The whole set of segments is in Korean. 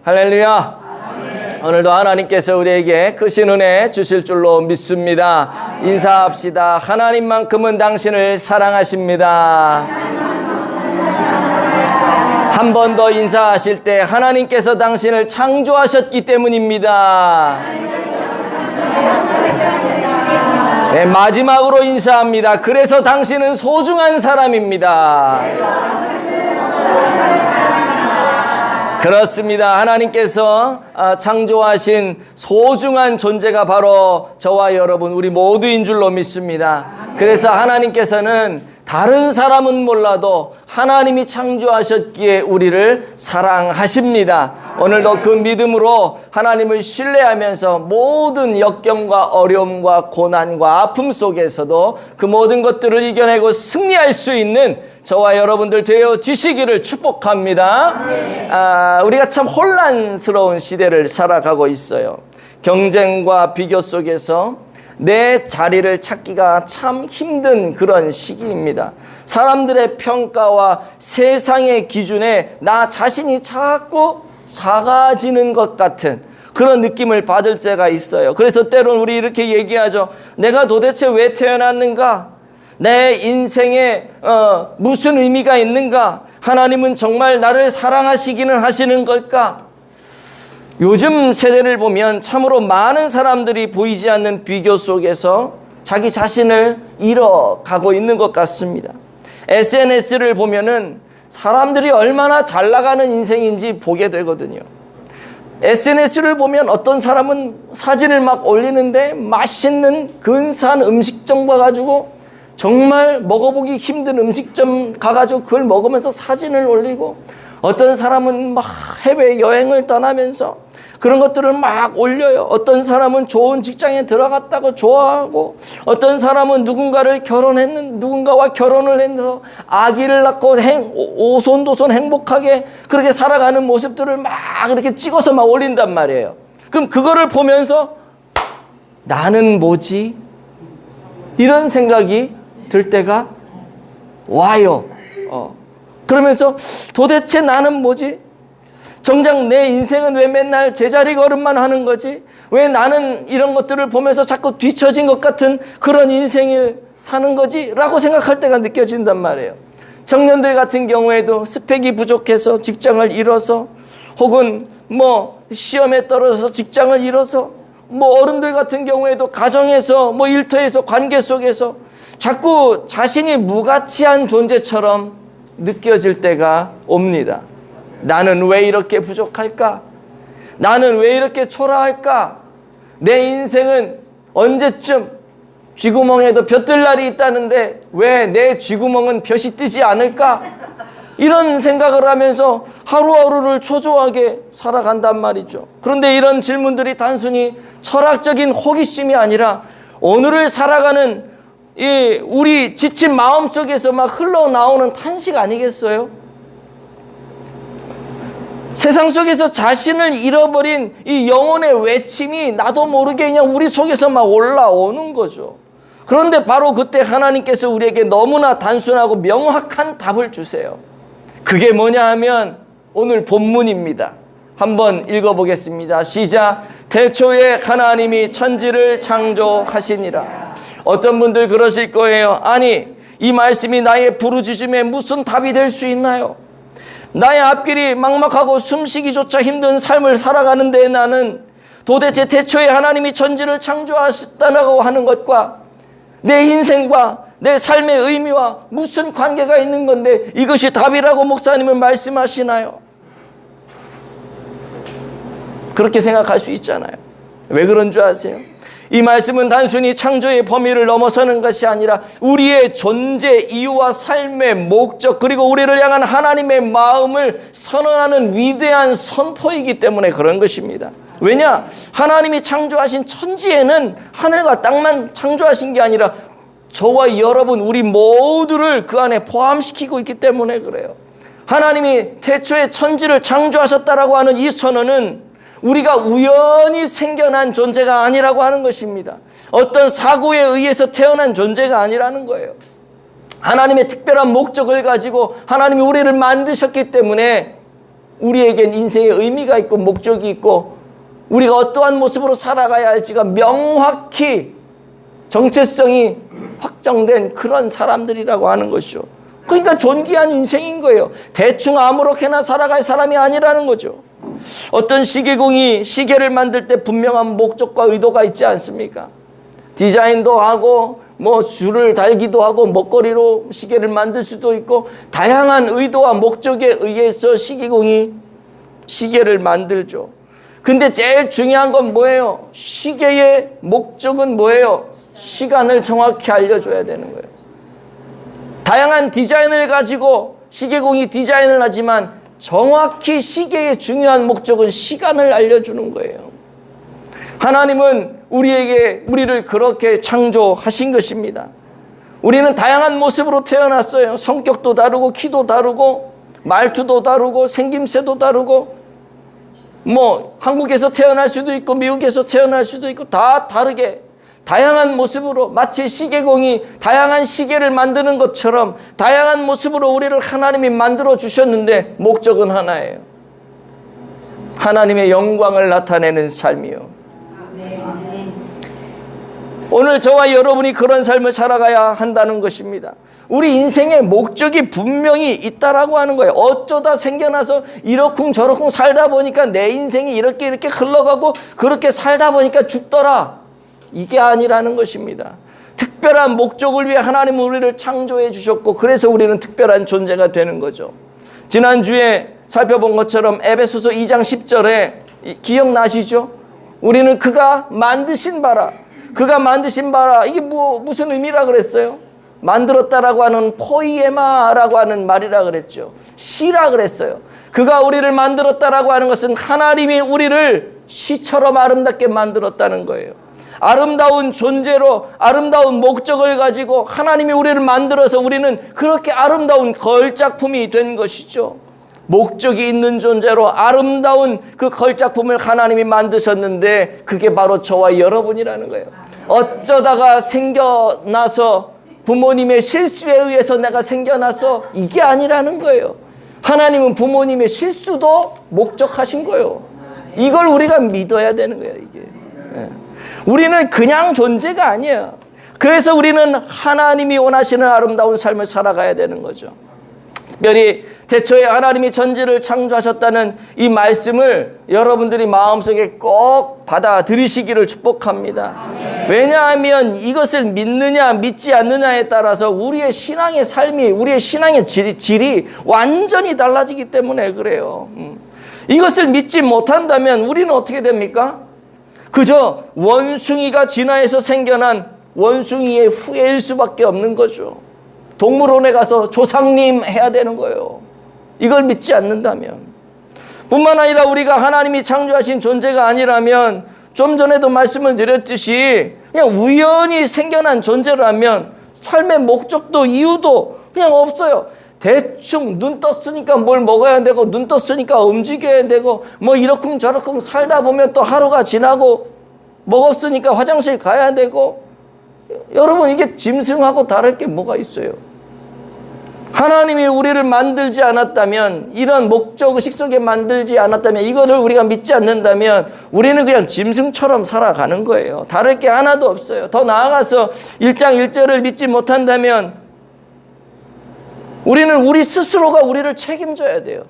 할렐루야. 아멘. 오늘도 하나님께서 우리에게 크신 은혜 주실 줄로 믿습니다. 아멘. 인사합시다. 하나님만큼은 당신을 사랑하십니다. 한 번 더 인사하실 때 하나님께서 당신을 창조하셨기 때문입니다. 네, 마지막으로 인사합니다. 그래서 당신은 소중한 사람입니다. 그렇습니다. 하나님께서 창조하신 소중한 존재가 바로 저와 여러분 우리 모두인 줄로 믿습니다. 그래서 하나님께서는 다른 사람은 몰라도 하나님이 창조하셨기에 우리를 사랑하십니다. 오늘도 그 믿음으로 하나님을 신뢰하면서 모든 역경과 어려움과 고난과 아픔 속에서도 그 모든 것들을 이겨내고 승리할 수 있는 저와 여러분들 되어지시기를 축복합니다. 우리가 참 혼란스러운 시대를 살아가고 있어요. 경쟁과 비교 속에서 내 자리를 찾기가 참 힘든 그런 시기입니다. 사람들의 평가와 세상의 기준에 나 자신이 자꾸 작아지는 것 같은 그런 느낌을 받을 때가 있어요. 그래서 때로는 우리 이렇게 얘기하죠. 내가 도대체 왜 태어났는가? 내 인생에 무슨 의미가 있는가? 하나님은 정말 나를 사랑하시기는 하시는 걸까? 요즘 세대를 보면 참으로 많은 사람들이 보이지 않는 비교 속에서 자기 자신을 잃어가고 있는 것 같습니다. SNS를 보면은 사람들이 얼마나 잘 나가는 인생인지 보게 되거든요. SNS를 보면 어떤 사람은 사진을 막 올리는데 맛있는 근사한 음식점 가가지고 정말 먹어보기 힘든 음식점 가가지고 그걸 먹으면서 사진을 올리고, 어떤 사람은 막 해외여행을 떠나면서 그런 것들을 막 올려요. 어떤 사람은 좋은 직장에 들어갔다고 좋아하고, 어떤 사람은 누군가와 결혼을 해서 아기를 낳고 오손도손 행복하게 그렇게 살아가는 모습들을 막 이렇게 찍어서 막 올린단 말이에요. 그럼 그거를 보면서 나는 뭐지? 이런 생각이 들 때가 와요. 그러면서 도대체 나는 뭐지? 정작 내 인생은 왜 맨날 제자리 걸음만 하는 거지? 왜 나는 이런 것들을 보면서 자꾸 뒤처진 것 같은 그런 인생을 사는 거지? 라고 생각할 때가 느껴진단 말이에요. 청년들 같은 경우에도 스펙이 부족해서 직장을 잃어서, 혹은 시험에 떨어져서 직장을 잃어서, 어른들 같은 경우에도 가정에서 일터에서 관계 속에서 자꾸 자신이 무가치한 존재처럼 느껴질 때가 옵니다. 나는 왜 이렇게 부족할까? 나는 왜 이렇게 초라할까? 내 인생은 언제쯤 쥐구멍에도 볕 뜰 날이 있다는데 왜 내 쥐구멍은 볕이 뜨지 않을까? 이런 생각을 하면서 하루하루를 초조하게 살아간단 말이죠. 그런데 이런 질문들이 단순히 철학적인 호기심이 아니라 오늘을 살아가는 우리 지친 마음 속에서 막 흘러나오는 탄식 아니겠어요? 세상 속에서 자신을 잃어버린 이 영혼의 외침이 나도 모르게 그냥 우리 속에서 막 올라오는 거죠. 그런데 바로 그때 하나님께서 우리에게 너무나 단순하고 명확한 답을 주세요. 그게 뭐냐 하면 오늘 본문입니다. 한번 읽어보겠습니다. 시작. 태초에 하나님이 천지를 창조하시니라. 어떤 분들 그러실 거예요. 아니, 이 말씀이 나의 부르짖음에 무슨 답이 될 수 있나요? 나의 앞길이 막막하고 숨쉬기조차 힘든 삶을 살아가는데 나는 도대체 태초에 하나님이 천지를 창조하셨다고 하는 것과 내 인생과 내 삶의 의미와 무슨 관계가 있는 건데 이것이 답이라고 목사님은 말씀하시나요? 그렇게 생각할 수 있잖아요. 왜 그런 줄 아세요? 이 말씀은 단순히 창조의 범위를 넘어서는 것이 아니라 우리의 존재 이유와 삶의 목적, 그리고 우리를 향한 하나님의 마음을 선언하는 위대한 선포이기 때문에 그런 것입니다. 왜냐? 하나님이 창조하신 천지에는 하늘과 땅만 창조하신 게 아니라 저와 여러분 우리 모두를 그 안에 포함시키고 있기 때문에 그래요. 하나님이 태초에 천지를 창조하셨다라고 하는 이 선언은 우리가 우연히 생겨난 존재가 아니라고 하는 것입니다. 어떤 사고에 의해서 태어난 존재가 아니라는 거예요. 하나님의 특별한 목적을 가지고 하나님이 우리를 만드셨기 때문에 우리에겐 인생의 의미가 있고 목적이 있고 우리가 어떠한 모습으로 살아가야 할지가 명확히 정체성이 확정된 그런 사람들이라고 하는 것이죠. 그러니까 존귀한 인생인 거예요. 대충 아무렇게나 살아갈 사람이 아니라는 거죠. 어떤 시계공이 시계를 만들 때 분명한 목적과 의도가 있지 않습니까? 디자인도 하고 뭐 줄을 달기도 하고 먹거리로 시계를 만들 수도 있고 다양한 의도와 목적에 의해서 시계공이 시계를 만들죠. 근데 제일 중요한 건 뭐예요? 시계의 목적은 뭐예요? 시간을 정확히 알려줘야 되는 거예요. 다양한 디자인을 가지고 시계공이 디자인을 하지만 정확히 시계의 중요한 목적은 시간을 알려주는 거예요. 하나님은 우리를 그렇게 창조하신 것입니다. 우리는 다양한 모습으로 태어났어요. 성격도 다르고 키도 다르고 말투도 다르고 생김새도 다르고 뭐 한국에서 태어날 수도 있고 미국에서 태어날 수도 있고 다 다르게 다양한 모습으로 마치 시계공이 다양한 시계를 만드는 것처럼 다양한 모습으로 우리를 하나님이 만들어 주셨는데 목적은 하나예요. 하나님의 영광을 나타내는 삶이요. 오늘 저와 여러분이 그런 삶을 살아가야 한다는 것입니다. 우리 인생의 목적이 분명히 있다라고 하는 거예요. 어쩌다 생겨나서 이러쿵저러쿵 살다 보니까 내 인생이 이렇게 흘러가고 그렇게 살다 보니까 죽더라. 이게 아니라는 것입니다. 특별한 목적을 위해 하나님은 우리를 창조해 주셨고 그래서 우리는 특별한 존재가 되는 거죠. 지난주에 살펴본 것처럼 에베소서 2장 10절에 기억나시죠? 우리는 그가 만드신 바라 이게 무슨 의미라 그랬어요? 만들었다라고 하는 포이에마라고 하는 말이라 그랬죠. 시라 그랬어요. 그가 우리를 만들었다라고 하는 것은 하나님이 우리를 시처럼 아름답게 만들었다는 거예요. 아름다운 존재로 아름다운 목적을 가지고 하나님이 우리를 만들어서 우리는 그렇게 아름다운 걸작품이 된 것이죠. 목적이 있는 존재로 아름다운 그 걸작품을 하나님이 만드셨는데 그게 바로 저와 여러분이라는 거예요. 어쩌다가 생겨나서 부모님의 실수에 의해서 내가 생겨나서 이게 아니라는 거예요. 하나님은 부모님의 실수도 목적하신 거예요. 이걸 우리가 믿어야 되는 거예요. 이게. 우리는 그냥 존재가 아니에요. 그래서 우리는 하나님이 원하시는 아름다운 삶을 살아가야 되는 거죠. 특별히 태초에 하나님이 천지를 창조하셨다는 이 말씀을 여러분들이 마음속에 꼭 받아들이시기를 축복합니다. 왜냐하면 이것을 믿느냐 믿지 않느냐에 따라서 우리의 신앙의 삶이 우리의 신앙의 질이 완전히 달라지기 때문에 그래요. 이것을 믿지 못한다면 우리는 어떻게 됩니까? 그저 원숭이가 진화해서 생겨난 원숭이의 후예일 수밖에 없는 거죠. 동물원에 가서 조상님 해야 되는 거예요. 이걸 믿지 않는다면. 뿐만 아니라 우리가 하나님이 창조하신 존재가 아니라면 좀 전에도 말씀을 드렸듯이 그냥 우연히 생겨난 존재라면 삶의 목적도 이유도 그냥 없어요. 대충 눈 떴으니까 뭘 먹어야 되고 눈 떴으니까 움직여야 되고 뭐 이러쿵저러쿵 살다 보면 또 하루가 지나고 먹었으니까 화장실 가야 되고 여러분 이게 짐승하고 다를 게 뭐가 있어요? 하나님이 우리를 만들지 않았다면 이런 목적의식 속에 만들지 않았다면 이것을 우리가 믿지 않는다면 우리는 그냥 짐승처럼 살아가는 거예요. 다를 게 하나도 없어요. 더 나아가서 1장 1절을 믿지 못한다면 우리는 우리 스스로가 우리를 책임져야 돼요.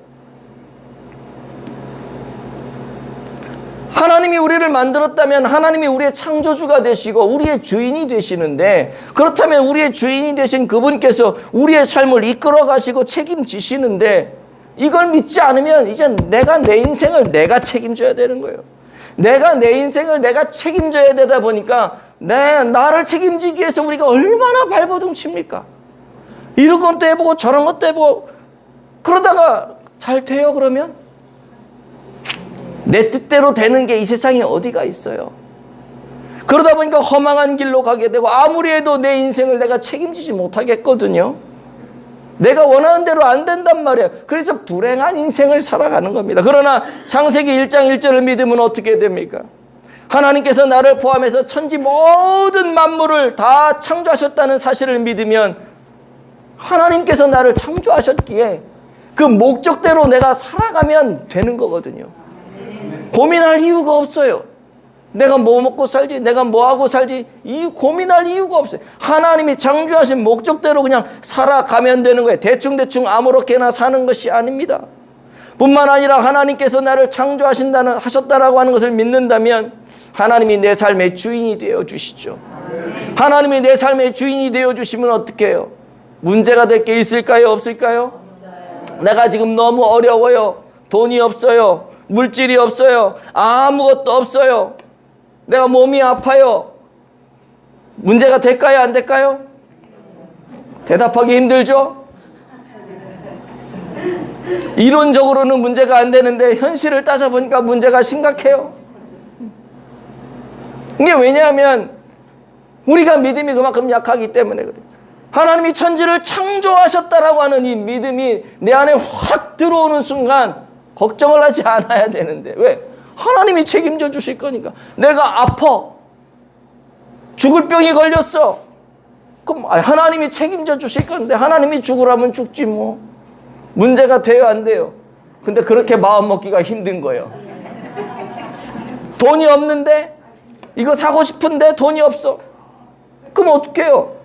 하나님이 우리를 만들었다면 하나님이 우리의 창조주가 되시고 우리의 주인이 되시는데 그렇다면 우리의 주인이 되신 그분께서 우리의 삶을 이끌어 가시고 책임지시는데 이걸 믿지 않으면 이제 내가 내 인생을 내가 책임져야 되는 거예요. 내가 내 인생을 내가 책임져야 되다 보니까 나를 책임지기 위해서 우리가 얼마나 발버둥 칩니까? 이런 것도 해보고 저런 것도 해보고 그러다가 잘 돼요 그러면? 내 뜻대로 되는 게 이 세상에 어디가 있어요? 그러다 보니까 허망한 길로 가게 되고 아무리 해도 내 인생을 내가 책임지지 못하겠거든요. 내가 원하는 대로 안 된단 말이에요. 그래서 불행한 인생을 살아가는 겁니다. 그러나 창세기 1장 1절을 믿으면 어떻게 됩니까? 하나님께서 나를 포함해서 천지 모든 만물을 다 창조하셨다는 사실을 믿으면 하나님께서 나를 창조하셨기에 그 목적대로 내가 살아가면 되는 거거든요. 고민할 이유가 없어요. 내가 뭐 먹고 살지, 내가 뭐 하고 살지, 고민할 이유가 없어요. 하나님이 창조하신 목적대로 그냥 살아가면 되는 거예요. 대충대충 아무렇게나 사는 것이 아닙니다. 뿐만 아니라 하나님께서 나를 하셨다라고 하는 것을 믿는다면 하나님이 내 삶의 주인이 되어 주시죠. 하나님이 내 삶의 주인이 되어 주시면 어떻게 해요? 문제가 될 게 있을까요? 없을까요? 내가 지금 너무 어려워요. 돈이 없어요. 물질이 없어요. 아무것도 없어요. 내가 몸이 아파요. 문제가 될까요? 안 될까요? 대답하기 힘들죠? 이론적으로는 문제가 안 되는데 현실을 따져보니까 문제가 심각해요. 이게 왜냐하면 우리가 믿음이 그만큼 약하기 때문에 그래요. 하나님이 천지를 창조하셨다라고 하는 이 믿음이 내 안에 확 들어오는 순간 걱정을 하지 않아야 되는데 왜? 하나님이 책임져 주실 거니까. 내가 아파. 죽을 병이 걸렸어. 그럼 하나님이 책임져 주실 건데 하나님이 죽으라면 죽지 뭐. 문제가 돼요 안 돼요? 근데 그렇게 마음 먹기가 힘든 거예요. 돈이 없는데 이거 사고 싶은데 돈이 없어. 그럼 어떻게 해요?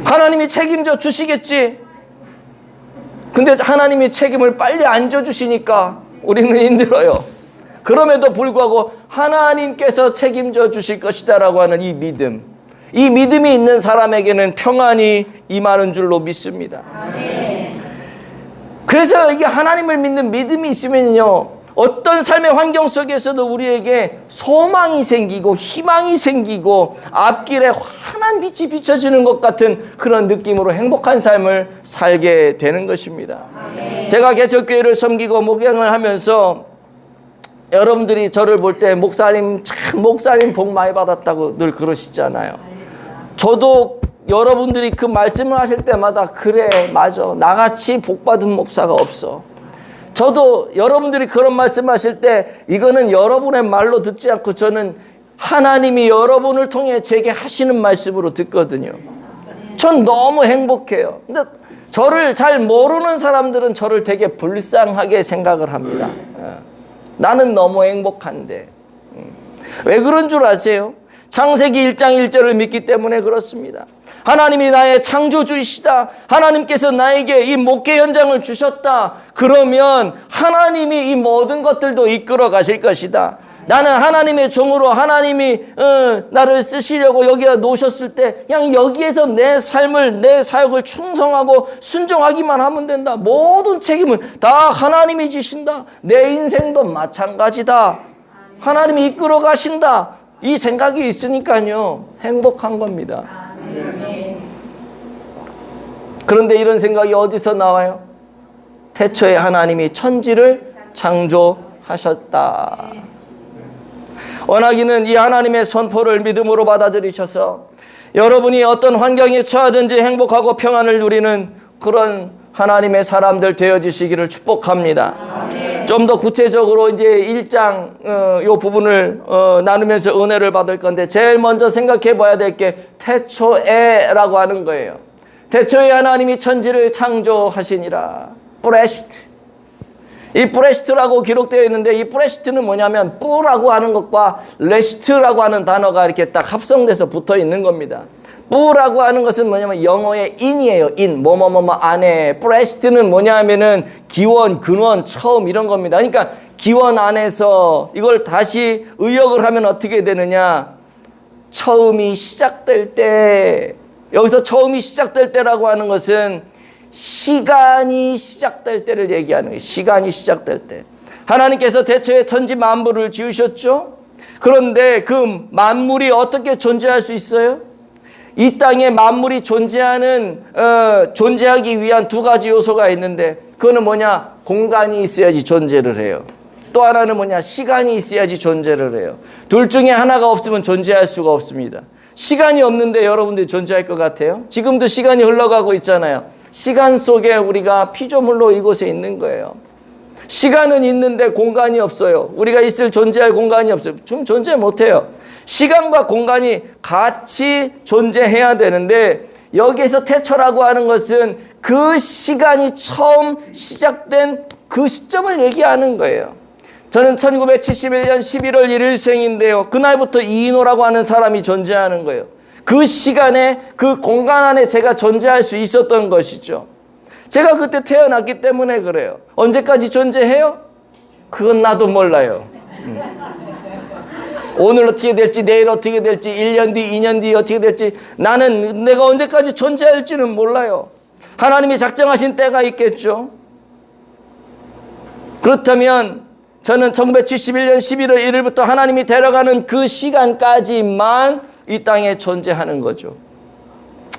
하나님이 책임져 주시겠지. 근데 하나님이 책임을 빨리 안 져주시니까 우리는 힘들어요. 그럼에도 불구하고 하나님께서 책임져 주실 것이다라고 하는 이 믿음. 이 믿음이 있는 사람에게는 평안이 임하는 줄로 믿습니다. 그래서 이게 하나님을 믿는 믿음이 있으면요, 어떤 삶의 환경 속에서도 우리에게 소망이 생기고 희망이 생기고 앞길에 환한 빛이 비춰지는 것 같은 그런 느낌으로 행복한 삶을 살게 되는 것입니다. 제가 개척교회를 섬기고 목양을 하면서 여러분들이 저를 볼 때 목사님 참 목사님 복 많이 받았다고 늘 그러시잖아요. 저도 여러분들이 그 말씀을 하실 때마다 그래 맞아 나같이 복 받은 목사가 없어. 저도 여러분들이 그런 말씀하실 때 이거는 여러분의 말로 듣지 않고 저는 하나님이 여러분을 통해 제게 하시는 말씀으로 듣거든요. 전 너무 행복해요. 근데 저를 잘 모르는 사람들은 저를 되게 불쌍하게 생각을 합니다. 나는 너무 행복한데. 왜 그런 줄 아세요? 창세기 1장 1절을 믿기 때문에 그렇습니다. 하나님이 나의 창조주이시다. 하나님께서 나에게 이 목회 현장을 주셨다. 그러면 하나님이 이 모든 것들도 이끌어 가실 것이다. 나는 하나님의 종으로 하나님이 나를 쓰시려고 여기다 놓으셨을 때 그냥 여기에서 내 삶을 내 사역을 충성하고 순종하기만 하면 된다. 모든 책임을 다 하나님이 지신다. 내 인생도 마찬가지다. 하나님이 이끌어 가신다. 이 생각이 있으니까요 행복한 겁니다. 그런데 이런 생각이 어디서 나와요? 태초에 하나님이 천지를 창조하셨다. 원하기는 이 하나님의 선포를 믿음으로 받아들이셔서 여러분이 어떤 환경에 처하든지 행복하고 평안을 누리는 그런 하나님의 사람들 되어지시기를 축복합니다. 좀 더 구체적으로 이제 1장 요 부분을 나누면서 은혜를 받을 건데 제일 먼저 생각해 봐야 될 게 태초에라고 하는 거예요. 태초에 하나님이 천지를 창조하시니라. 브레시트. 이 브레시트라고 기록되어 있는데 이 브레시트는 뭐냐면 뿌라고 하는 것과 레시트라고 하는 단어가 이렇게 딱 합성돼서 붙어 있는 겁니다. 뿌라고 하는 것은 뭐냐면 영어의 인이에요. 인, 뭐뭐뭐뭐 안에. 브레시트는 뭐냐 하면은 기원, 근원, 처음 이런 겁니다. 그러니까 기원 안에서 이걸 다시 의역을 하면 어떻게 되느냐. 처음이 시작될 때, 여기서 처음이 시작될 때라고 하는 것은 시간이 시작될 때를 얘기하는 거예요. 시간이 시작될 때. 하나님께서 대초에 천지 만물을 지으셨죠. 그런데 그 만물이 어떻게 존재할 수 있어요? 이 땅에 만물이 존재하기 위한 두 가지 요소가 있는데 그거는 뭐냐? 공간이 있어야지 존재를 해요. 또 하나는 뭐냐? 시간이 있어야지 존재를 해요. 둘 중에 하나가 없으면 존재할 수가 없습니다. 시간이 없는데 여러분들이 존재할 것 같아요? 지금도 시간이 흘러가고 있잖아요. 시간 속에 우리가 피조물로 이곳에 있는 거예요. 시간은 있는데 공간이 없어요. 우리가 존재할 공간이 없어요. 좀 존재 못해요. 시간과 공간이 같이 존재해야 되는데 여기에서 태초라고 하는 것은 그 시간이 처음 시작된 그 시점을 얘기하는 거예요. 저는 1971년 11월 1일 생인데요. 그날부터 이인호라고 하는 사람이 존재하는 거예요. 그 시간에 그 공간 안에 제가 존재할 수 있었던 것이죠. 제가 그때 태어났기 때문에 그래요. 언제까지 존재해요? 그건 나도 몰라요. 오늘 어떻게 될지, 내일 어떻게 될지, 1년 뒤, 2년 뒤 어떻게 될지, 나는 내가 언제까지 존재할지는 몰라요. 하나님이 작정하신 때가 있겠죠. 그렇다면 저는 1971년 11월 1일부터 하나님이 데려가는 그 시간까지만 이 땅에 존재하는 거죠.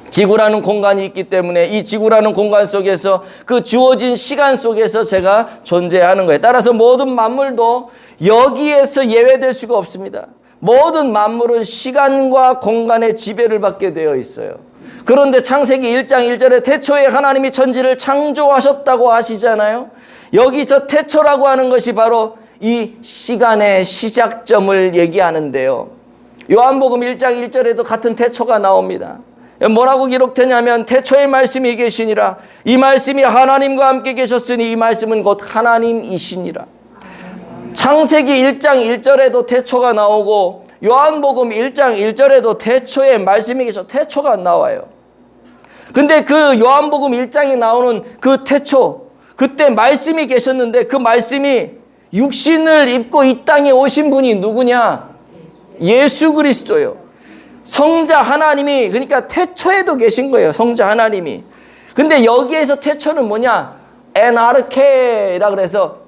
지구라는 공간이 있기 때문에 이 지구라는 공간 속에서 그 주어진 시간 속에서 제가 존재하는 거예요. 따라서 모든 만물도 여기에서 예외될 수가 없습니다. 모든 만물은 시간과 공간의 지배를 받게 되어 있어요. 그런데 창세기 1장 1절에 태초에 하나님이 천지를 창조하셨다고 하시잖아요. 여기서 태초라고 하는 것이 바로 이 시간의 시작점을 얘기하는데요. 요한복음 1장 1절에도 같은 태초가 나옵니다. 뭐라고 기록되냐면 태초에 말씀이 계시니라. 이 말씀이 하나님과 함께 계셨으니 이 말씀은 곧 하나님이시니라. 창세기 1장 1절에도 태초가 나오고 요한복음 1장 1절에도 태초에 말씀이 계셔 태초가 나와요. 근데 그 요한복음 1장에 나오는 그 태초, 그때 말씀이 계셨는데 그 말씀이 육신을 입고 이 땅에 오신 분이 누구냐? 예수 그리스도요. 성자 하나님이, 그러니까 태초에도 계신 거예요. 성자 하나님이. 근데 여기에서 태초는 뭐냐? 에나르케라 그래서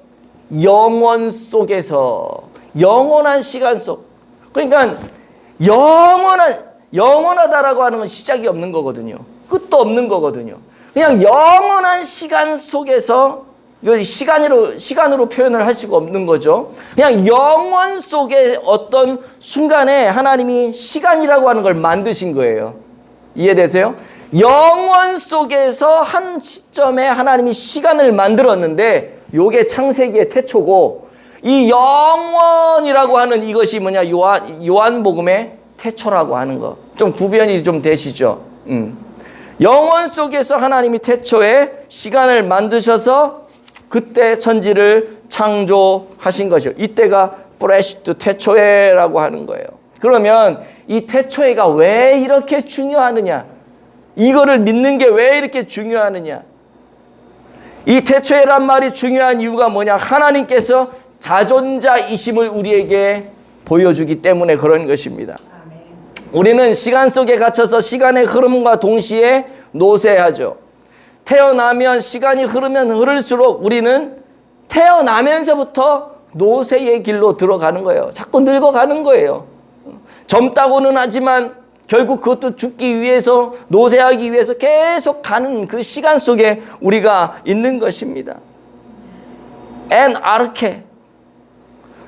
영원 속에서, 영원한 시간 속. 그러니까 영원하다라고 하는 건 시작이 없는 거거든요. 끝도 없는 거거든요. 그냥 영원한 시간 속에서, 시간으로 표현을 할 수가 없는 거죠. 그냥 영원 속의 어떤 순간에 하나님이 시간이라고 하는 걸 만드신 거예요. 이해되세요? 영원 속에서 한 시점에 하나님이 시간을 만들었는데 요게 창세기의 태초고, 이 영원이라고 하는 이것이 뭐냐? 요한복음의 태초라고 하는 거. 좀 구별이 좀 되시죠? 영원 속에서 하나님이 태초에 시간을 만드셔서 그때 천지를 창조하신 것이요. 이때가 브레시트 태초에라고 하는 거예요. 그러면 이 태초에가 왜 이렇게 중요하느냐? 이거를 믿는 게 왜 이렇게 중요하느냐? 이 태초에란 말이 중요한 이유가 뭐냐? 하나님께서 자존자이심을 우리에게 보여주기 때문에 그런 것입니다. 우리는 시간 속에 갇혀서 시간의 흐름과 동시에 노쇠하죠. 태어나면 시간이 흐르면 흐를수록 우리는 태어나면서부터 노쇠의 길로 들어가는 거예요. 자꾸 늙어가는 거예요. 젊다고는 하지만 결국 그것도 죽기 위해서, 노쇠하기 위해서 계속 가는 그 시간 속에 우리가 있는 것입니다. 엔아르케.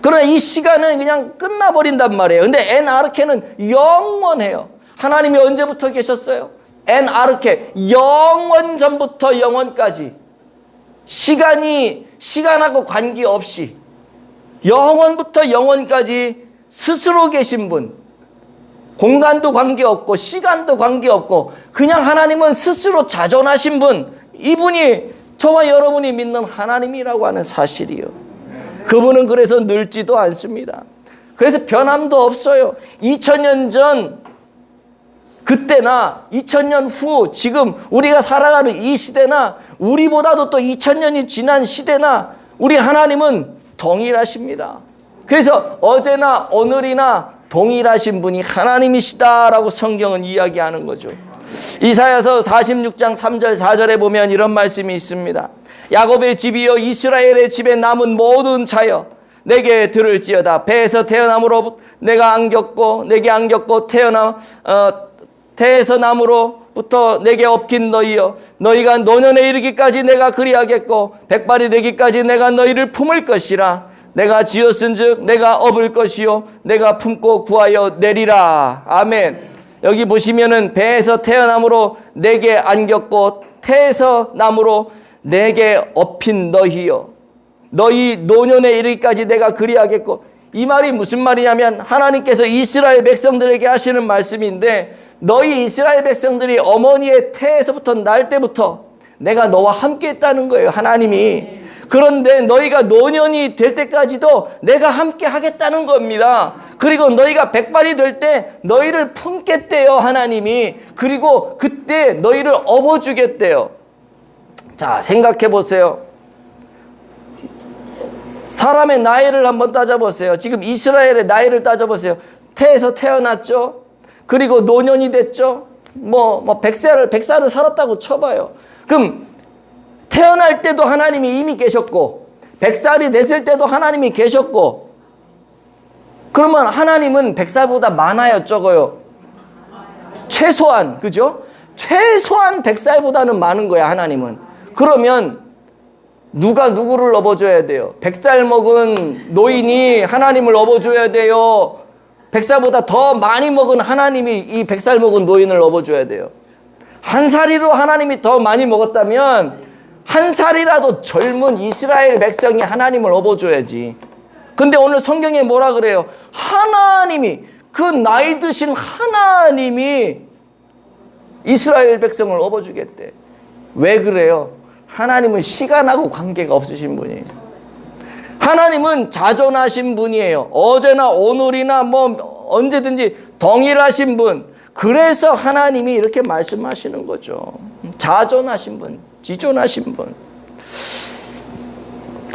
그러나 이 시간은 그냥 끝나버린단 말이에요. 근데 엔아르케는 영원해요. 하나님이 언제부터 계셨어요? 엔아르케, 영원 전부터 영원까지. 시간하고 관계없이 영원부터 영원까지 스스로 계신 분. 공간도 관계없고 시간도 관계없고 그냥 하나님은 스스로 자존하신 분. 이분이 저와 여러분이 믿는 하나님이라고 하는 사실이요. 그분은 그래서 늙지도 않습니다. 그래서 변함도 없어요. 2000년 전 그때나 2000년 후 지금 우리가 살아가는 이 시대나 우리보다도 또 2000년이 지난 시대나 우리 하나님은 동일하십니다. 그래서 어제나 오늘이나 동일하신 분이 하나님이시다라고 성경은 이야기하는 거죠. 이사야서 46장 3절 4절에 보면 이런 말씀이 있습니다. 야곱의 집이여 이스라엘의 집에 남은 모든 자여 내게 들을지어다. 배에서 태어남으로 내가 안겼고 내게 안겼고 태에서 남으로부터 내게 엎긴 너희여 너희가 노년에 이르기까지 내가 그리하겠고 백발이 되기까지 내가 너희를 품을 것이라. 내가 지었은즉 내가 업을 것이요 내가 품고 구하여 내리라. 아멘. 여기 보시면은 배에서 태어남으로 내게 안겼고 태에서 남으로 내게 업힌 너희여 너희 노년에 이르기까지 내가 그리하겠고. 이 말이 무슨 말이냐면 하나님께서 이스라엘 백성들에게 하시는 말씀인데 너희 이스라엘 백성들이 어머니의 태에서부터 날 때부터 내가 너와 함께 했다는 거예요, 하나님이. 그런데 너희가 노년이 될 때까지도 내가 함께 하겠다는 겁니다. 그리고 너희가 백발이 될 때 너희를 품겠대요, 하나님이. 그리고 그때 너희를 업어주겠대요. 자, 생각해 보세요. 사람의 나이를 한번 따져보세요. 지금 이스라엘의 나이를 따져보세요. 태에서 태어났죠. 그리고 노년이 됐죠. 백살을 살았다고 쳐봐요. 그럼 태어날 때도 하나님이 이미 계셨고, 100살이 됐을 때도 하나님이 계셨고, 그러면 하나님은 100살보다 많아요, 적어요? 최소한, 그죠? 최소한 100살보다는 많은 거야, 하나님은. 그러면 누가 누구를 업어줘야 돼요? 100살 먹은 노인이 하나님을 업어줘야 돼요? 100살보다 더 많이 먹은 하나님이 이 100살 먹은 노인을 업어줘야 돼요? 한 살이로 하나님이 더 많이 먹었다면 한 살이라도 젊은 이스라엘 백성이 하나님을 업어줘야지. 근데 오늘 성경에 뭐라 그래요? 하나님이, 그 나이 드신 하나님이 이스라엘 백성을 업어주겠대. 왜 그래요? 하나님은 시간하고 관계가 없으신 분이에요. 하나님은 자존하신 분이에요. 어제나 오늘이나 언제든지 동일하신 분. 그래서 하나님이 이렇게 말씀하시는 거죠. 자존하신 분, 지존하신 분.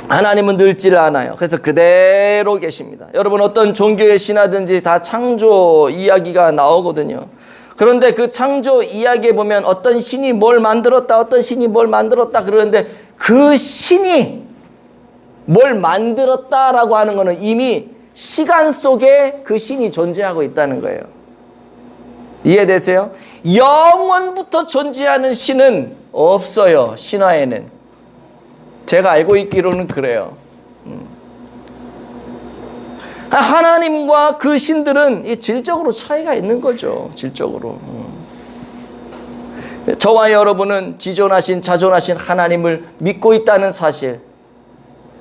하나님은 늙지를 않아요. 그래서 그대로 계십니다. 여러분, 어떤 종교의 신화든지 다 창조 이야기가 나오거든요. 그런데 그 창조 이야기에 보면 어떤 신이 뭘 만들었다, 어떤 신이 뭘 만들었다 그러는데 그 신이 뭘 만들었다라고 하는 것은 이미 시간 속에 그 신이 존재하고 있다는 거예요. 이해되세요? 영원부터 존재하는 신은 없어요, 신화에는. 제가 알고 있기로는 그래요. 하나님과 그 신들은 질적으로 차이가 있는 거죠. 질적으로. 저와 여러분은 지존하신 자존하신 하나님을 믿고 있다는 사실,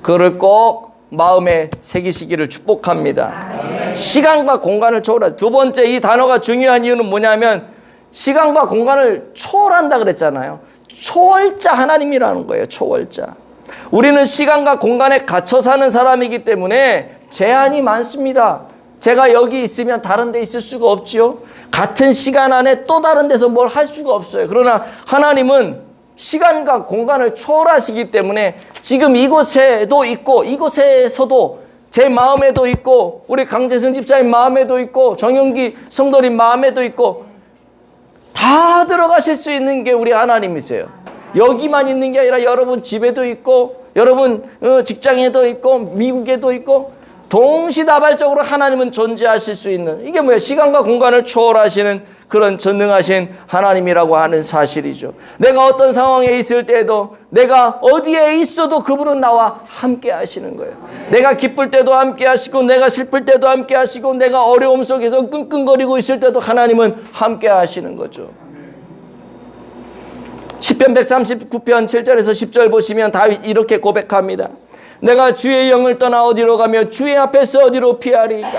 그거를 꼭 마음에 새기시기를 축복합니다. 시간과 공간을 초월하다. 두 번째, 이 단어가 중요한 이유는 뭐냐면 시간과 공간을 초월한다 그랬잖아요. 초월자 하나님이라는 거예요. 초월자. 우리는 시간과 공간에 갇혀 사는 사람이기 때문에 제한이 많습니다. 제가 여기 있으면 다른 데 있을 수가 없지요. 같은 시간 안에 또 다른 데서 뭘 할 수가 없어요. 그러나 하나님은 시간과 공간을 초월하시기 때문에 지금 이곳에도 있고 이곳에서도 제 마음에도 있고 우리 강재승 집사님 마음에도 있고 정영기 성도님 마음에도 있고 다 들어가실 수 있는 게 우리 하나님이세요. 여기만 있는 게 아니라 여러분 집에도 있고 여러분 직장에도 있고 미국에도 있고 동시다발적으로 하나님은 존재하실 수 있는, 이게 뭐예요? 시간과 공간을 초월하시는 그런 전능하신 하나님이라고 하는 사실이죠. 내가 어떤 상황에 있을 때에도, 내가 어디에 있어도 그분은 나와 함께 하시는 거예요. 내가 기쁠 때도 함께 하시고, 내가 슬플 때도 함께 하시고, 내가 어려움 속에서 끙끙거리고 있을 때도 하나님은 함께 하시는 거죠. 시편 139편 7절에서 10절 보시면 다윗 이렇게 고백합니다. 내가 주의 영을 떠나 어디로 가며 주의 앞에서 어디로 피하리까?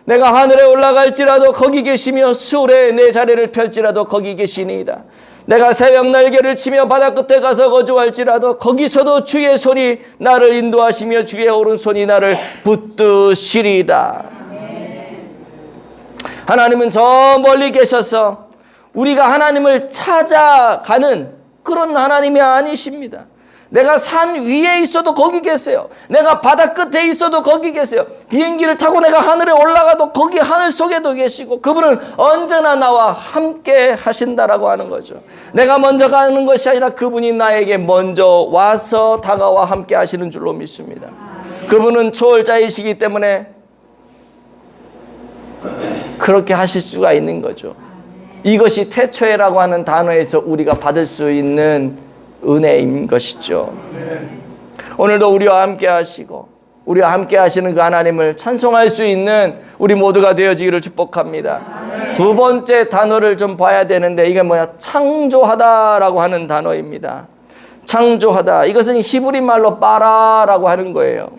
내가 하늘에 올라갈지라도 거기 계시며 수월에 내 자리를 펼지라도 거기 계시니이다. 내가 새벽 날개를 치며 바다 끝에 가서 거주할지라도 거기서도 주의 손이 나를 인도하시며 주의 오른손이 나를 붙드시리이다. 하나님은 저 멀리 계셔서 우리가 하나님을 찾아가는 그런 하나님이 아니십니다. 내가 산 위에 있어도 거기 계세요. 내가 바다 끝에 있어도 거기 계세요. 비행기를 타고 내가 하늘에 올라가도 거기 하늘 속에도 계시고, 그분은 언제나 나와 함께 하신다라고 하는 거죠. 내가 먼저 가는 것이 아니라 그분이 나에게 먼저 와서 다가와 함께 하시는 줄로 믿습니다. 그분은 초월자이시기 때문에 그렇게 하실 수가 있는 거죠. 이것이 태초에라고 하는 단어에서 우리가 받을 수 있는 은혜인 것이죠. 오늘도 우리와 함께 하시고 우리와 함께 하시는 그 하나님을 찬송할 수 있는 우리 모두가 되어지기를 축복합니다. 두 번째 단어를 좀 봐야 되는데, 이게 뭐야? 창조하다라고 하는 단어입니다. 창조하다. 이것은 히브리 말로 빠라라고 하는 거예요.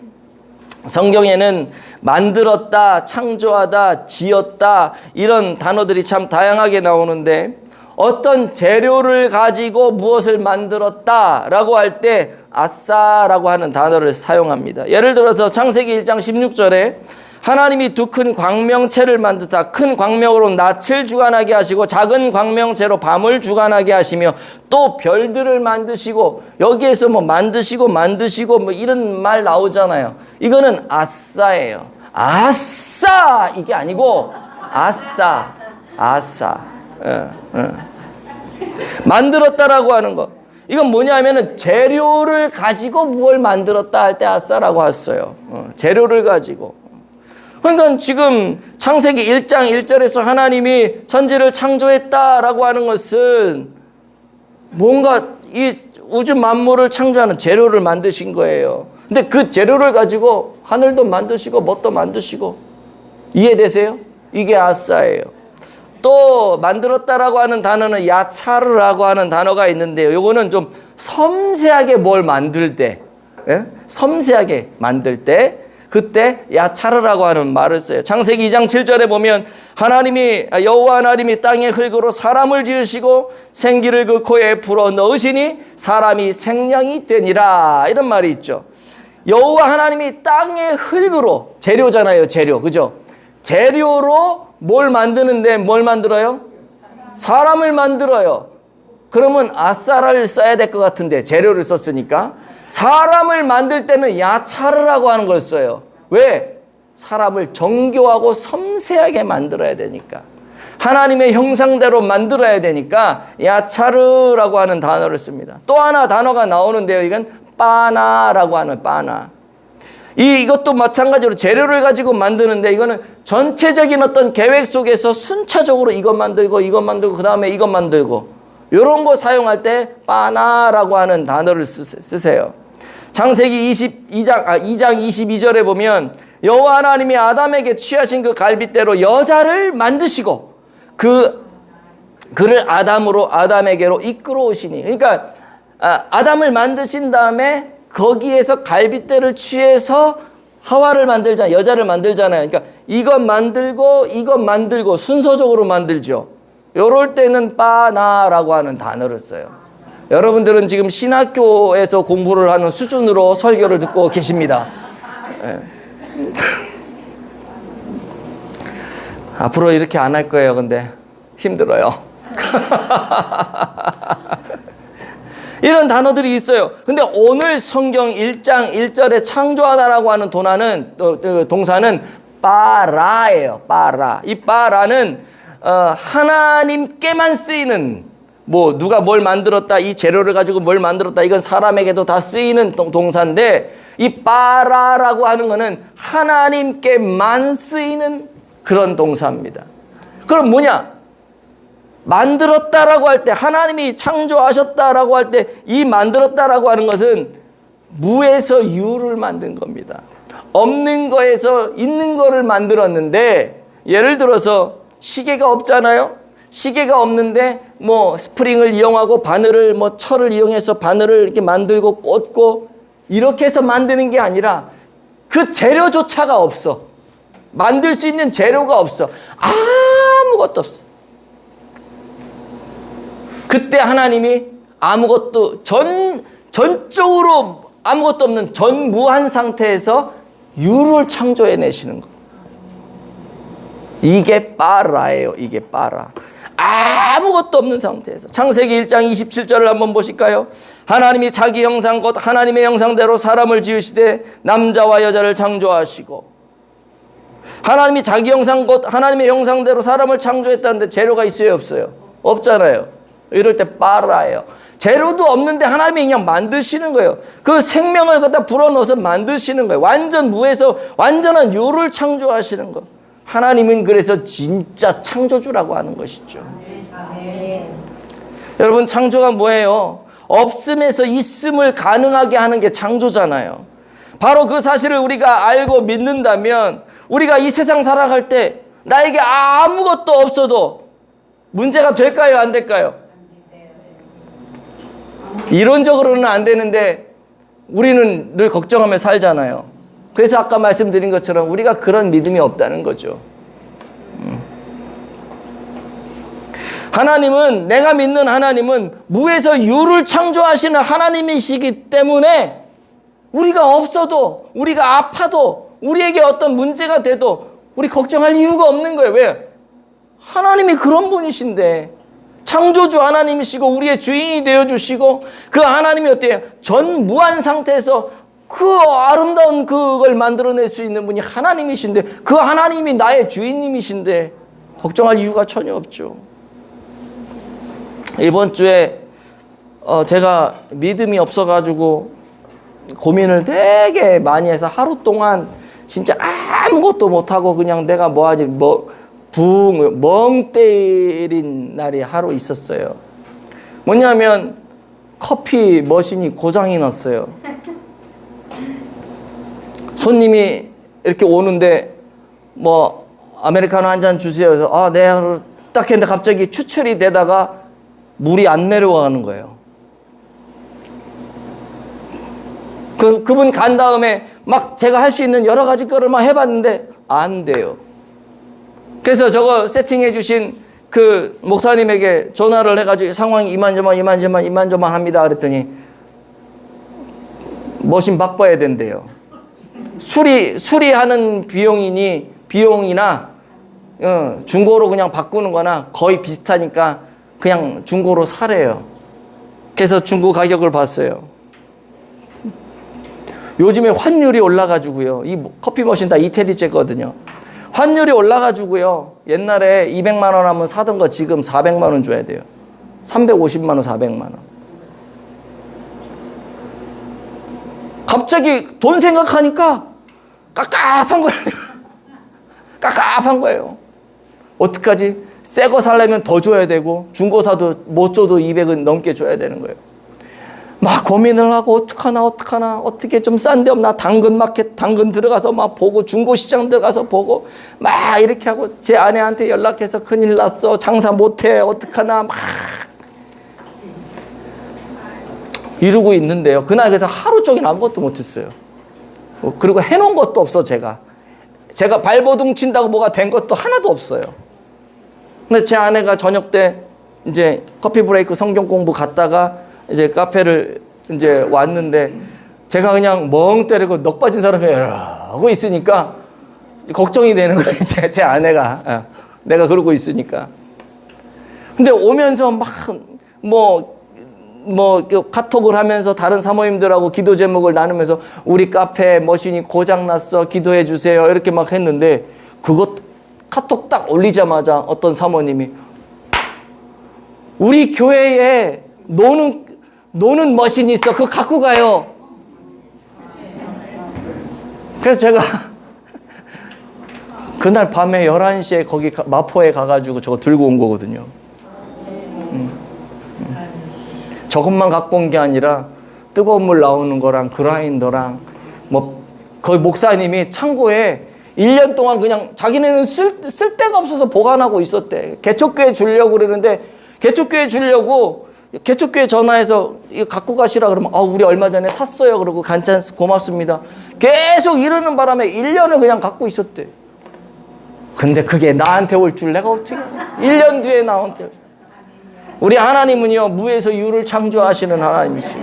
성경에는 만들었다, 창조하다, 지었다 이런 단어들이 참 다양하게 나오는데, 어떤 재료를 가지고 무엇을 만들었다라고 할 때 아싸라고 하는 단어를 사용합니다. 예를 들어서 창세기 1장 16절에 하나님이 두 큰 광명체를 만드사 큰 광명으로 낯을 주관하게 하시고 작은 광명체로 밤을 주관하게 하시며 또 별들을 만드시고, 여기에서 뭐 만드시고 뭐 이런 말 나오잖아요. 이거는 아싸예요. 아싸 이게 아니고 아싸. 만들었다라고 하는 거. 이건 뭐냐면은 재료를 가지고 무엇을 만들었다 할 때 아싸라고 했어요. 재료를 가지고. 그러니까 지금 창세기 1장 1절에서 하나님이 천지를 창조했다라고 하는 것은 뭔가 이 우주 만물을 창조하는 재료를 만드신 거예요. 근데 그 재료를 가지고 하늘도 만드시고 뭣도 만드시고, 이해되세요? 이게 아싸예요. 또 만들었다라고 하는 단어는 야차르라고 하는 단어가 있는데요. 요거는 좀 섬세하게 뭘 만들 때, 섬세하게 만들 때 그때 야차르라고 하는 말을 써요. 창세기 2장 7절에 보면 여호와 하나님이 땅의 흙으로 사람을 지으시고 생기를 그 코에 불어 넣으시니 사람이 생명이 되니라, 이런 말이 있죠. 여호와 하나님이 땅의 흙으로, 재료잖아요, 재료, 그죠? 재료로 뭘 만드는데 뭘 만들어요? 사람을 만들어요. 그러면 아싸를 써야 될 것 같은데 재료를 썼으니까 사람을 만들 때는 야차르라고 하는 걸 써요. 왜? 사람을 정교하고 섬세하게 만들어야 되니까, 하나님의 형상대로 만들어야 되니까 야차르라고 하는 단어를 씁니다. 또 하나 단어가 나오는데요. 이건 빠나라고 하는 빠나. 이것도 마찬가지로 재료를 가지고 만드는데, 이거는 전체적인 어떤 계획 속에서 순차적으로 이것 만들고 그 다음에 이것 만들고, 이런 거 사용할 때 빠나라고 하는 단어를 쓰세요. 창세기 2장 22절에 보면 여호와 하나님이 아담에게 취하신 그 갈빗대로 여자를 만드시고 그를 아담에게로 이끌어 오시니. 그러니까 아담을 만드신 다음에 거기에서 갈빗대를 취해서 하와를 만들잖아요. 여자를 만들잖아요. 그러니까 이것 만들고 순서적으로 만들죠. 요럴 때는 빠나라고 하는 단어를 써요. 여러분들은 지금 신학교에서 공부를 하는 수준으로 설교를 듣고 계십니다. 앞으로 이렇게 안 할 거예요. 근데 힘들어요. 이런 단어들이 있어요. 근데 오늘 성경 1장 1절에 창조하다라고 하는 동사는 빠라예요. 빠라. 이 빠라는 하나님께만 쓰이는, 뭐 누가 뭘 만들었다, 이 재료를 가지고 뭘 만들었다, 이건 사람에게도 다 쓰이는 동사인데, 이 빠라라고 하는 거는 하나님께만 쓰이는 그런 동사입니다. 그럼 뭐냐? 만들었다라고 할 때, 하나님이 창조하셨다라고 할 때 이 만들었다라고 하는 것은 무에서 유를 만든 겁니다. 없는 거에서 있는 거를 만들었는데, 예를 들어서 시계가 없잖아요. 시계가 없는데 뭐 스프링을 이용하고 바늘을 철을 이용해서 바늘을 이렇게 만들고 꽂고 이렇게 해서 만드는 게 아니라 그 재료조차가 없어. 만들 수 있는 재료가 없어. 아무것도 없어. 그때 하나님이 아무것도 전적으로 아무것도 없는 전무한 상태에서 유를 창조해내시는 거. 이게 빠라예요. 이게 빠라. 아무것도 없는 상태에서. 창세기 1장 27절을 한번 보실까요? 하나님이 자기 형상 곧 하나님의 형상대로 사람을 지으시되 남자와 여자를 창조하시고. 하나님이 자기 형상 곧 하나님의 형상대로 사람을 창조했다는데 재료가 있어요, 없어요? 없잖아요. 이럴 때 빠라예요. 재료도 없는데 하나님이 그냥 만드시는 거예요. 그 생명을 갖다 불어넣어서 만드시는 거예요. 완전 무에서 완전한 유를 창조하시는 거. 하나님은 그래서 진짜 창조주라고 하는 것이죠. 여러분, 창조가 뭐예요? 없음에서 있음을 가능하게 하는 게 창조잖아요. 바로 그 사실을 우리가 알고 믿는다면 우리가 이 세상 살아갈 때 나에게 아무것도 없어도 문제가 될까요? 안 될까요? 이론적으로는 안 되는데 우리는 늘 걱정하며 살잖아요. 그래서 아까 말씀드린 것처럼 우리가 그런 믿음이 없다는 거죠. 하나님은, 내가 믿는 하나님은 무에서 유를 창조하시는 하나님이시기 때문에 우리가 없어도, 우리가 아파도, 우리에게 어떤 문제가 돼도 우리 걱정할 이유가 없는 거예요. 왜? 하나님이 그런 분이신데, 창조주 하나님이시고 우리의 주인이 되어주시고, 그 하나님이 어때요? 전무한 상태에서 그 아름다운 그걸 만들어낼 수 있는 분이 하나님이신데, 그 하나님이 나의 주인님이신데 걱정할 이유가 전혀 없죠. 이번 주에 제가 믿음이 없어가지고 고민을 되게 많이 해서 하루 동안 진짜 아무것도 못하고 그냥 내가 뭐하지 멍 때린 날이 하루 있었어요. 뭐냐면 커피 머신이 고장이 났어요. 손님이 이렇게 오는데 뭐 아메리카노 한 잔 주세요. 그래서 네, 딱 했는데 갑자기 추출이 되다가 물이 안 내려가는 거예요. 그분이 간 다음에 막 제가 할 수 있는 여러 가지 거를 막 해봤는데 안 돼요. 그래서 저거 세팅해 주신 그 목사님에게 전화를 해가지고 상황이 이만저만 합니다. 그랬더니 머신 바꿔야 된대요. 수리하는 비용이나 중고로 그냥 바꾸는 거나 거의 비슷하니까 그냥 중고로 사래요. 그래서 중고 가격을 봤어요. 요즘에 환율이 올라가지고요. 이 커피 머신 다 이태리제거든요. 환율이 올라가지고요. 옛날에 200만 원 하면 사던 거 지금 400만 원 줘야 돼요. 350만 원, 400만 원. 갑자기 돈 생각하니까 깝깝한 거예요. 깝깝한 거예요. 어떡하지? 새 거 살려면 더 줘야 되고 중고 사도 못 줘도 200은 넘게 줘야 되는 거예요. 막 고민을 하고 어떡하나 어떻게 좀 싼 데 없나, 당근마켓 들어가서 막 보고 중고시장 들어가서 보고 막 이렇게 하고 제 아내한테 연락해서 큰일 났어, 장사 못해, 어떡하나 막 이러고 있는데요. 그날 그래서 하루 종일 아무것도 못했어요. 그리고 해놓은 것도 없어. 제가 발버둥 친다고 뭐가 된 것도 하나도 없어요. 근데 제 아내가 저녁 때 이제 커피 브레이크 성경 공부 갔다가 이제 카페를 이제 왔는데 제가 그냥 멍 때리고 넋 빠진 사람이 하고 있으니까 걱정이 되는 거예요. 제 아내가. 내가 그러고 있으니까. 근데 오면서 막 카톡을 하면서 다른 사모님들하고 기도 제목을 나누면서 우리 카페 머신이 고장났어, 기도해 주세요, 이렇게 막 했는데 그것 카톡 딱 올리자마자 어떤 사모님이 우리 교회에 노는 머신이 있어, 그거 갖고 가요. 그래서 제가 그날 밤에 11시에 거기 마포에 가가지고 저거 들고 온 거거든요. 저것만 갖고 온 게 아니라 뜨거운 물 나오는 거랑 그라인더랑 거의 목사님이 창고에 1년 동안 그냥 자기네는 쓸 데가 없어서 보관하고 있었대. 개척교회 주려고 그러는데 개척교회 전화해서 이거 갖고 가시라 그러면 우리 얼마 전에 샀어요. 그러고 괜찮습니다, 고맙습니다. 계속 이러는 바람에 1년을 그냥 갖고 있었대. 근데 그게 나한테 올 줄 내가 어떻게 1년 뒤에 나한테. 우리 하나님은요, 무에서 유를 창조하시는 하나님이시죠.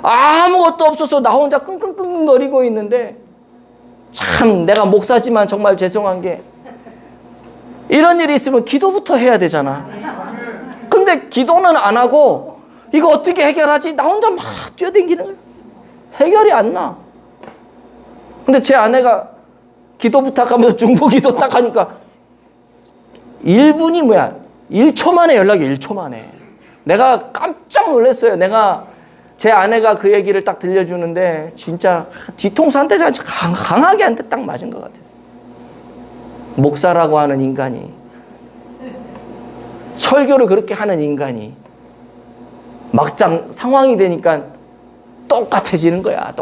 아무것도 없어서 나 혼자 끙끙끙 거리고 있는데 참 내가 목사지만 정말 죄송한 게 이런 일이 있으면 기도부터 해야 되잖아. 근데 기도는 안 하고 이거 어떻게 해결하지? 나 혼자 막 뛰어다니는 거야. 해결이 안 나. 근데 제 아내가 기도 부탁하면서 중보기도 딱 하니까 1초 만에 연락이 1초 만에. 내가 깜짝 놀랐어요. 제 아내가 그 얘기를 딱 들려주는데 진짜 뒤통수 한 대 강하게 한 대 딱 맞은 것 같았어요. 목사라고 하는 인간이, 설교를 그렇게 하는 인간이 막상 상황이 되니까 똑같아지는 거야.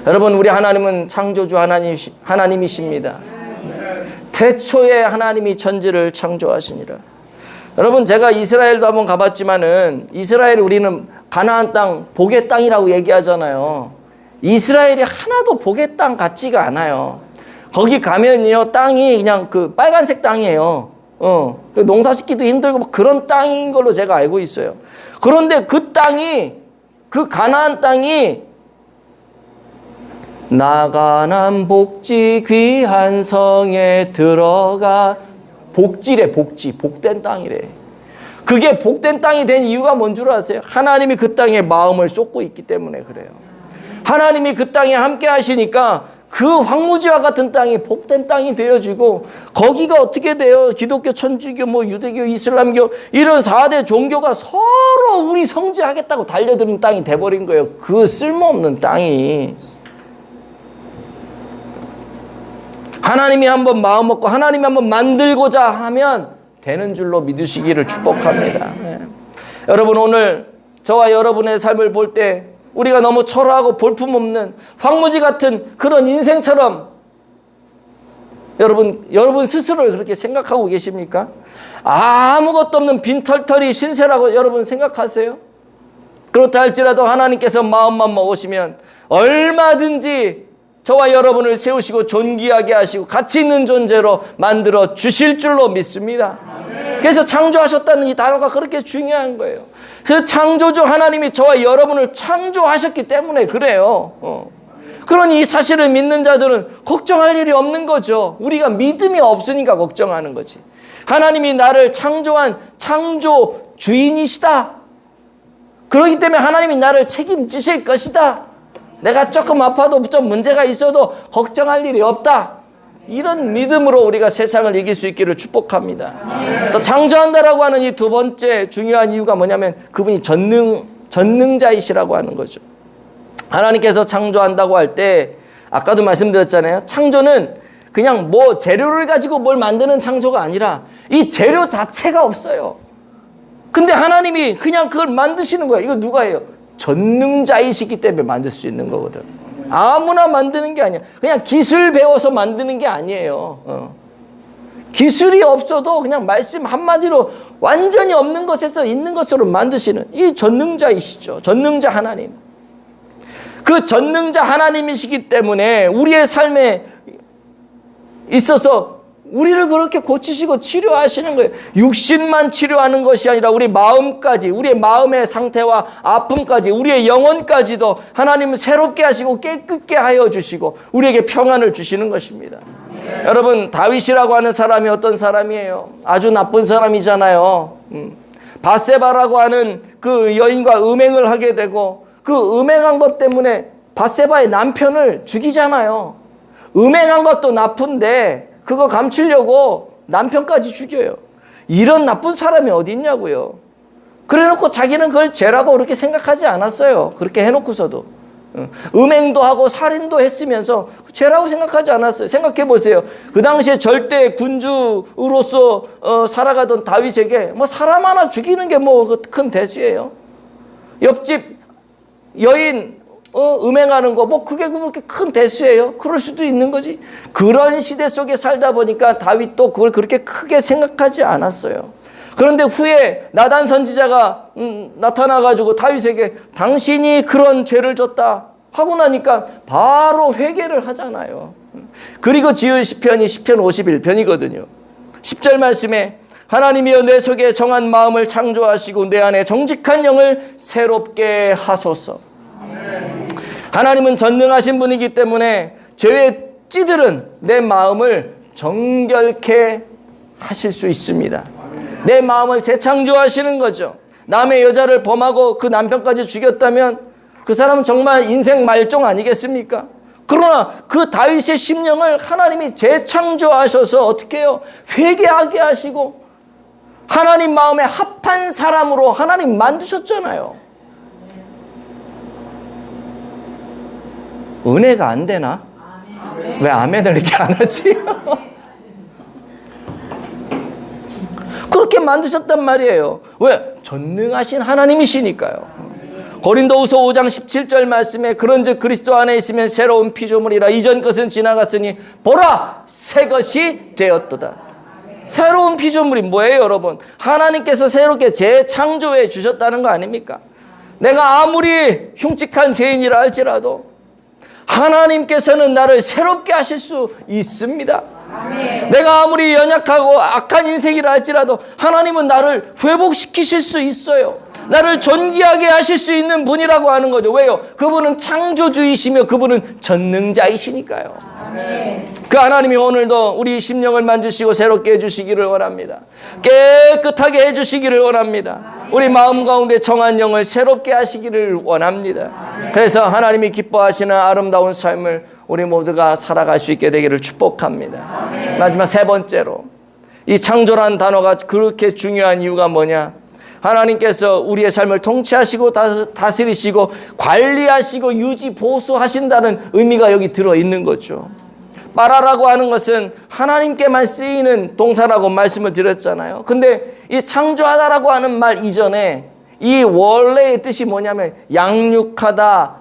여러분, 우리 하나님은 창조주 하나님이십니다. 태초에 하나님이 천지를 창조하시니라. 여러분, 제가 이스라엘도 한번 가봤지만은 이스라엘, 우리는 가나안 땅, 복의 땅이라고 얘기하잖아요. 이스라엘이 하나도 복의 땅 같지가 않아요. 거기 가면요, 땅이 그냥 그 빨간색 땅이에요. 그 농사 짓기도 힘들고 막 그런 땅인 걸로 제가 알고 있어요. 그런데 그 땅이, 그 가나안 땅이 나가난 복지 귀한 성에 들어가, 복지래, 복지, 복된 땅이래. 그게 복된 땅이 된 이유가 뭔 줄 아세요? 하나님이 그 땅에 마음을 쏟고 있기 때문에 그래요. 하나님이 그 땅에 함께 하시니까 그 황무지와 같은 땅이 복된 땅이 되어지고, 거기가 어떻게 돼요? 기독교, 천주교, 뭐 유대교, 이슬람교 이런 4대 종교가 서로 우리 성지하겠다고 달려드는 땅이 돼버린 거예요. 그 쓸모없는 땅이. 하나님이 한번 마음 먹고 하나님이 한번 만들고자 하면 되는 줄로 믿으시기를 축복합니다. 네. 여러분, 오늘 저와 여러분의 삶을 볼 때 우리가 너무 초라하고 볼품없는 황무지 같은 그런 인생처럼 여러분 스스로를 그렇게 생각하고 계십니까? 아무것도 없는 빈털터리 신세라고 여러분 생각하세요? 그렇다 할지라도 하나님께서 마음만 먹으시면 얼마든지 저와 여러분을 세우시고 존귀하게 하시고 가치 있는 존재로 만들어 주실 줄로 믿습니다. 그래서 창조하셨다는 이 단어가 그렇게 중요한 거예요. 그 창조주 하나님이 저와 여러분을 창조하셨기 때문에 그래요. 그러니 이 사실을 믿는 자들은 걱정할 일이 없는 거죠. 우리가 믿음이 없으니까 걱정하는 거지. 하나님이 나를 창조한 창조 주인이시다. 그렇기 때문에 하나님이 나를 책임지실 것이다. 내가 조금 아파도 좀 문제가 있어도 걱정할 일이 없다. 이런 믿음으로 우리가 세상을 이길 수 있기를 축복합니다. 또 창조한다라고 하는 이 두 번째 중요한 이유가 뭐냐면 그분이 전능자이시라고 하는 거죠. 하나님께서 창조한다고 할 때 아까도 말씀드렸잖아요. 창조는 그냥 뭐 재료를 가지고 뭘 만드는 창조가 아니라 이 재료 자체가 없어요. 근데 하나님이 그냥 그걸 만드시는 거예요. 이거 누가 해요? 전능자이시기 때문에 만들 수 있는 거거든. 아무나 만드는 게 아니야. 그냥 기술 배워서 만드는 게 아니에요. 기술이 없어도 그냥 말씀 한마디로 완전히 없는 것에서 있는 것으로 만드시는 이 전능자이시죠. 전능자 하나님. 그 전능자 하나님이시기 때문에 우리의 삶에 있어서 우리를 그렇게 고치시고 치료하시는 거예요. 육신만 치료하는 것이 아니라 우리 마음까지, 우리의 마음의 상태와 아픔까지, 우리의 영혼까지도 하나님은 새롭게 하시고 깨끗게 하여 주시고 우리에게 평안을 주시는 것입니다. 여러분, 다윗이라고 하는 사람이 어떤 사람이에요? 아주 나쁜 사람이잖아요. 밧세바라고 하는 그 여인과 음행을 하게 되고 그 음행한 것 때문에 밧세바의 남편을 죽이잖아요. 음행한 것도 나쁜데 그거 감추려고 남편까지 죽여요. 이런 나쁜 사람이 어디 있냐고요. 그래놓고 자기는 그걸 죄라고 그렇게 생각하지 않았어요. 그렇게 해놓고서도. 음행도 하고 살인도 했으면서 죄라고 생각하지 않았어요. 생각해 보세요. 그 당시에 절대 군주로서 살아가던 다윗에게 뭐 사람 하나 죽이는 게 뭐 큰 대수예요. 옆집 여인 음행하는 거, 뭐 그게 그렇게 큰 대수예요? 그럴 수도 있는 거지. 그런 시대 속에 살다 보니까 다윗도 그걸 그렇게 크게 생각하지 않았어요. 그런데 후에 나단 선지자가 나타나가지고 다윗에게 당신이 그런 죄를 졌다 하고 나니까 바로 회개를 하잖아요. 그리고 지은 시편이 시편 51편이거든요. 10절 말씀에 하나님이여 내 속에 정한 마음을 창조하시고 내 안에 정직한 영을 새롭게 하소서. 하나님은 전능하신 분이기 때문에 죄의 찌들은 내 마음을 정결케 하실 수 있습니다. 내 마음을 재창조하시는 거죠. 남의 여자를 범하고 그 남편까지 죽였다면 그 사람은 정말 인생 말종 아니겠습니까? 그러나 그 다윗의 심령을 하나님이 재창조하셔서 어떻게 해요? 회개하게 하시고 하나님 마음에 합한 사람으로 하나님 만드셨잖아요. 은혜가 안 되나? 왜 아멘을 이렇게 안 하지? 그렇게 만드셨단 말이에요. 왜? 전능하신 하나님이시니까요. 고린도후서 5장 17절 말씀에 그런즉 그리스도 안에 있으면 새로운 피조물이라 이전 것은 지나갔으니 보라 새 것이 되었도다. 새로운 피조물이 뭐예요, 여러분? 하나님께서 새롭게 재창조해 주셨다는 거 아닙니까? 내가 아무리 흉측한 죄인이라 할지라도 하나님께서는 나를 새롭게 하실 수 있습니다. 내가 아무리 연약하고 악한 인생이라 할지라도 하나님은 나를 회복시키실 수 있어요. 나를 존귀하게 하실 수 있는 분이라고 하는 거죠. 왜요? 그분은 창조주이시며 그분은 전능자이시니까요. 그 하나님이 오늘도 우리 심령을 만지시고 새롭게 해주시기를 원합니다. 깨끗하게 해주시기를 원합니다. 우리 마음 가운데 정한 영을 새롭게 하시기를 원합니다. 그래서 하나님이 기뻐하시는 아름다운 삶을 우리 모두가 살아갈 수 있게 되기를 축복합니다. 마지막 세 번째로, 이 창조라는 단어가 그렇게 중요한 이유가 뭐냐? 하나님께서 우리의 삶을 통치하시고 다스리시고 관리하시고 유지 보수하신다는 의미가 여기 들어있는 거죠. 빠라라고 하는 것은 하나님께만 쓰이는 동사라고 말씀을 드렸잖아요. 근데 이 창조하다라고 하는 말 이전에 이 원래의 뜻이 뭐냐면 양육하다,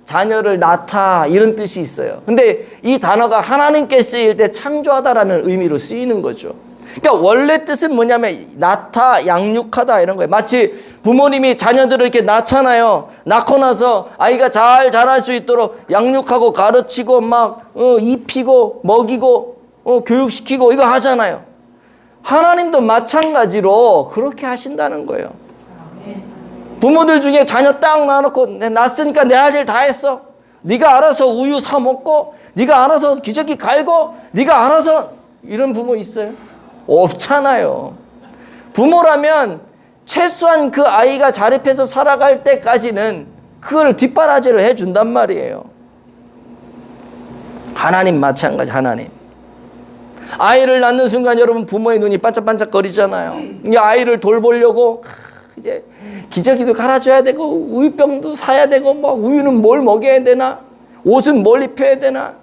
자녀를 낳다, 이런 뜻이 있어요. 근데 이 단어가 하나님께 쓰일 때 창조하다라는 의미로 쓰이는 거죠. 그러니까 원래 뜻은 뭐냐면 낳다, 양육하다 이런 거예요. 마치 부모님이 자녀들을 이렇게 낳잖아요. 낳고 나서 아이가 잘 자랄 수 있도록 양육하고 가르치고 막 입히고 먹이고 교육시키고 이거 하잖아요. 하나님도 마찬가지로 그렇게 하신다는 거예요. 부모들 중에 자녀 딱 낳아놓고 낳았으니까 내 할 일 다 했어. 네가 알아서 우유 사 먹고 네가 알아서 기저귀 갈고 네가 알아서, 이런 부모 있어요? 없잖아요. 부모라면 최소한 그 아이가 자립해서 살아갈 때까지는 그걸 뒷바라지를 해준단 말이에요. 하나님 마찬가지. 하나님 아이를 낳는 순간 여러분 부모의 눈이 반짝반짝 거리잖아요. 이 아이를 돌보려고 이제 기저귀도 갈아줘야 되고 우유병도 사야 되고 뭐 우유는 뭘 먹여야 되나, 옷은 뭘 입혀야 되나,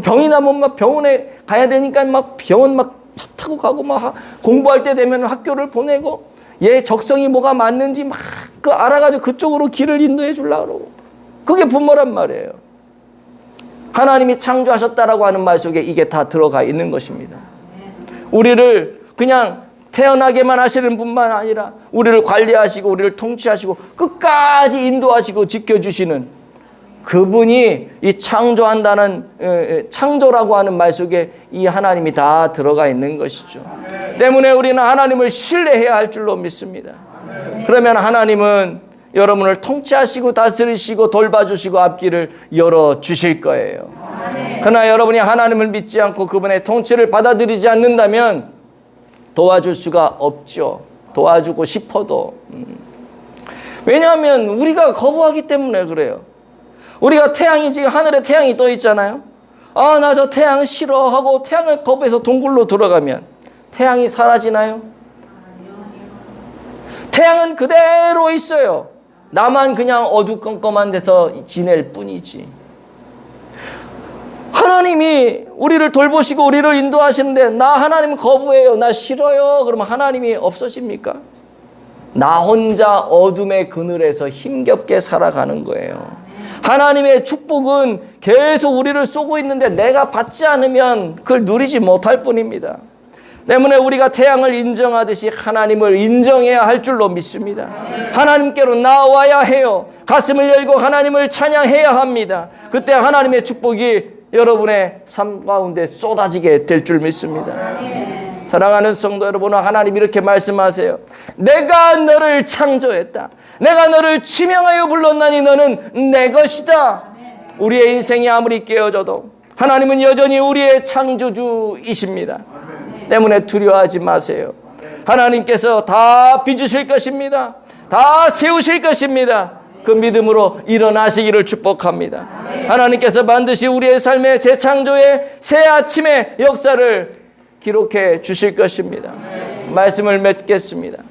병이 나면 막 병원에 가야 되니까 막 병원 막 차 타고 가고 막 공부할 때 되면 학교를 보내고 얘 적성이 뭐가 맞는지 막 그 알아가지고 그쪽으로 길을 인도해 주려고 그러고, 그게 부모란 말이에요. 하나님이 창조하셨다라고 하는 말 속에 이게 다 들어가 있는 것입니다. 우리를 그냥 태어나게만 하시는 분만 아니라 우리를 관리하시고 우리를 통치하시고 끝까지 인도하시고 지켜주시는 그분이 이 창조한다는 창조라고 하는 말 속에 이 하나님이 다 들어가 있는 것이죠. 때문에 우리는 하나님을 신뢰해야 할 줄로 믿습니다. 그러면 하나님은 여러분을 통치하시고 다스리시고 돌봐주시고 앞길을 열어주실 거예요. 그러나 여러분이 하나님을 믿지 않고 그분의 통치를 받아들이지 않는다면 도와줄 수가 없죠. 도와주고 싶어도. 왜냐하면 우리가 거부하기 때문에 그래요. 우리가 태양이 지금 하늘에 태양이 떠 있잖아요. 아, 나 저 태양 싫어 하고 태양을 거부해서 동굴로 들어가면 태양이 사라지나요? 태양은 그대로 있어요. 나만 그냥 어두컴컴한 데서 지낼 뿐이지. 하나님이 우리를 돌보시고 우리를 인도하시는데 나 하나님 거부해요, 나 싫어요, 그러면 하나님이 없어집니까? 나 혼자 어둠의 그늘에서 힘겹게 살아가는 거예요. 하나님의 축복은 계속 우리를 쏘고 있는데 내가 받지 않으면 그걸 누리지 못할 뿐입니다. 때문에 우리가 태양을 인정하듯이 하나님을 인정해야 할 줄로 믿습니다. 하나님께로 나와야 해요. 가슴을 열고 하나님을 찬양해야 합니다. 그때 하나님의 축복이 여러분의 삶 가운데 쏟아지게 될 줄 믿습니다. 사랑하는 성도 여러분, 하나님 이렇게 말씀하세요. 내가 너를 창조했다. 내가 너를 지명하여 불렀나니 너는 내 것이다. 우리의 인생이 아무리 깨어져도 하나님은 여전히 우리의 창조주이십니다. 때문에 두려워하지 마세요. 하나님께서 다 빚으실 것입니다. 다 세우실 것입니다. 그 믿음으로 일어나시기를 축복합니다. 하나님께서 반드시 우리의 삶의 재창조의 새 아침의 역사를 기록해 주실 것입니다. 말씀을 맺겠습니다.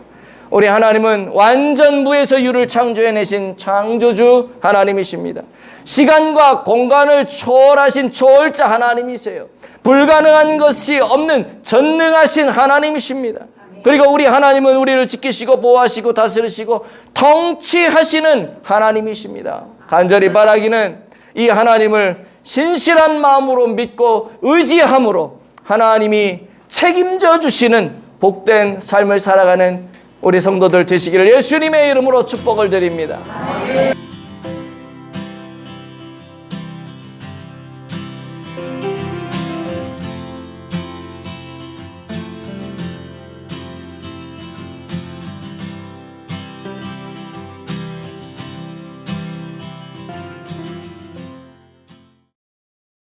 우리 하나님은 완전 무에서 유를 창조해내신 창조주 하나님이십니다. 시간과 공간을 초월하신 초월자 하나님이세요. 불가능한 것이 없는 전능하신 하나님이십니다. 그리고 우리 하나님은 우리를 지키시고 보호하시고 다스리시고 통치하시는 하나님이십니다. 간절히 바라기는 이 하나님을 신실한 마음으로 믿고 의지함으로 하나님이 책임져 주시는 복된 삶을 살아가는 우리 성도들 되시기를 예수님의 이름으로 축복을 드립니다.